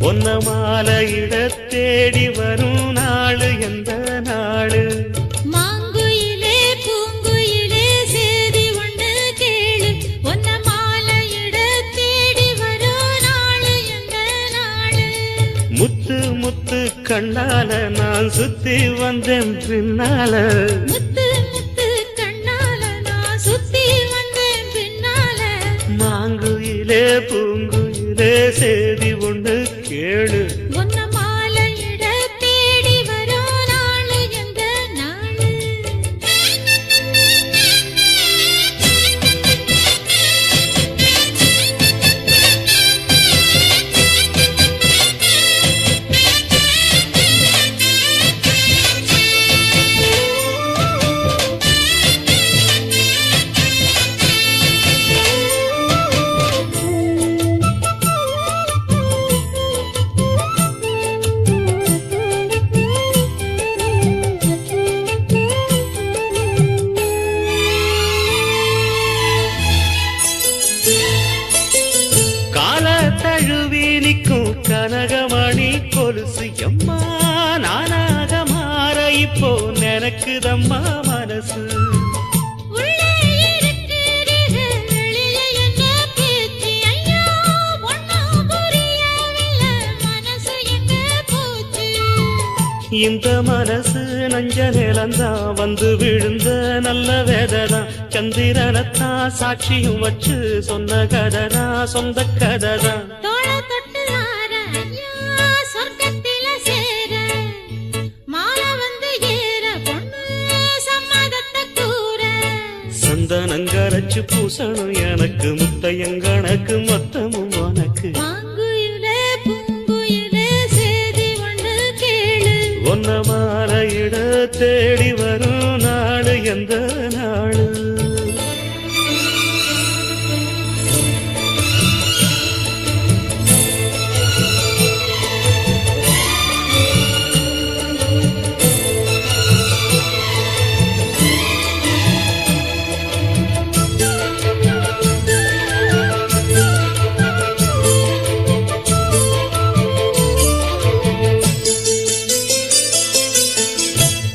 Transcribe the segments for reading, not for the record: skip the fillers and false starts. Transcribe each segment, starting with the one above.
ஒன்ன மாலையிட தேடி வரும் நாளு எந்த நாளு? மாங்குயிலே பூங்குயிலே சேதி ஒன்று கேளு, ஒன்ன மாலையிட தேடி வரும் நாளு எந்த நாளு? முத்து முத்து கண்ணால நான் சுத்தி வந்தேன் பின்னால, முத்து முத்து கண்ணால நான் சுத்தி வந்தேன் பின்னால. மாங்குயிலே பூங்குயிலே சேதி ஒன்று கேளு, ஒன்ன மாலையிட தேடி வரும் நாளு எந்த நாளு? தழுவி நிற்கும் கனகமணி கொலுசு எம்மா நானாக மாற இப்போ நினைக்குதம்மா மனசு. உள்ளே இருக்கிறீர்கள் வெளியே என்ன பேச்சு ஐயா, ஒண்ணும் புரியவில்லை மனசு எங்க போச்சு? இந்த மனசு நஞ்ச நிலந்தான் வந்து விழுந்த நல்ல வேததான், சந்திரனத்தான் சாட்சியும் வச்சு சொன்ன கதைதான் சொந்த கதைதான். தோள தொட்டு ஆற ஐயா சொர்க்கத்தில சேர, மாலை வந்து ஏற பொண்ணு சம்மதத்தை கூற. சந்தனங்கரைச்சு பூசணும் எனக்கு முத்தையங்கணக்கு மொத்தமும் உனக்கு. மாங்குயிலே பூங்குயிலே சேதி ஒன்று கேளு, ஒன்ன மாலையிட தேடி வரும் நாடு எந்த நாடு?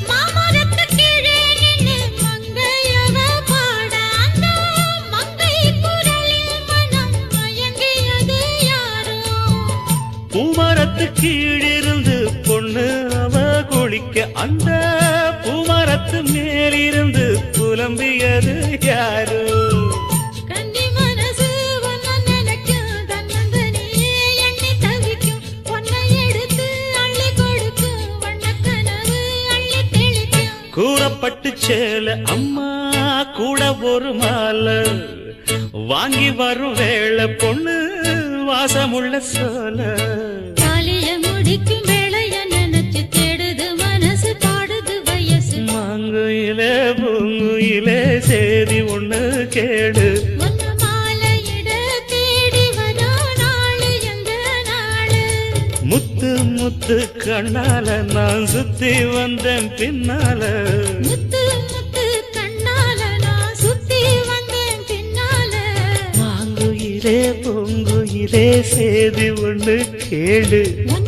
மாமரத்து கீழே நின்னு மங்கையவ பாட, அந்த மங்கை குரலில் மனம் மயங்கியது யாரோ? பூமரத்து கீழிருந்து பொண்ணு அவ குளிக்க, அந்த பூமரத்து மேலிருந்து புலம்பியது யாரு? கன்னி மனசு ஒன்ன நினைக்கும், தன்னந்தனியே எண்ணி தவிக்கும், பொன்னை எடுத்து அள்ளி கொடுக்கும், வண்ணக்கனவு அள்ளி தெளிக்கும். கூறப்பட்டு சேல அம்மா கூட ஒரு மாலை வாங்கி வரும் வேளை பொண்ணு வாசமுள்ள சோல. தாலிய முடிக்கும் வேளைய நினைச்சு தேடுது மனசு, பாடுது வயசு. மாங்குயிலே பூங்குயிலே சேதி ஒண்ணு கேடு, ஒன்ன மாலையிட தேடி வரும் நாளு எந்த நாளு? முத்து முத்து கண்ணால நான் சுத்தி வந்தேன் பின்னால, முத்து முத்து கண்ணால நான் சுத்தி வந்தேன் பின்னால. மாங்குயிலே பூங்குயிலே சேதி ஒண்ணு கேடு. ஒன்ன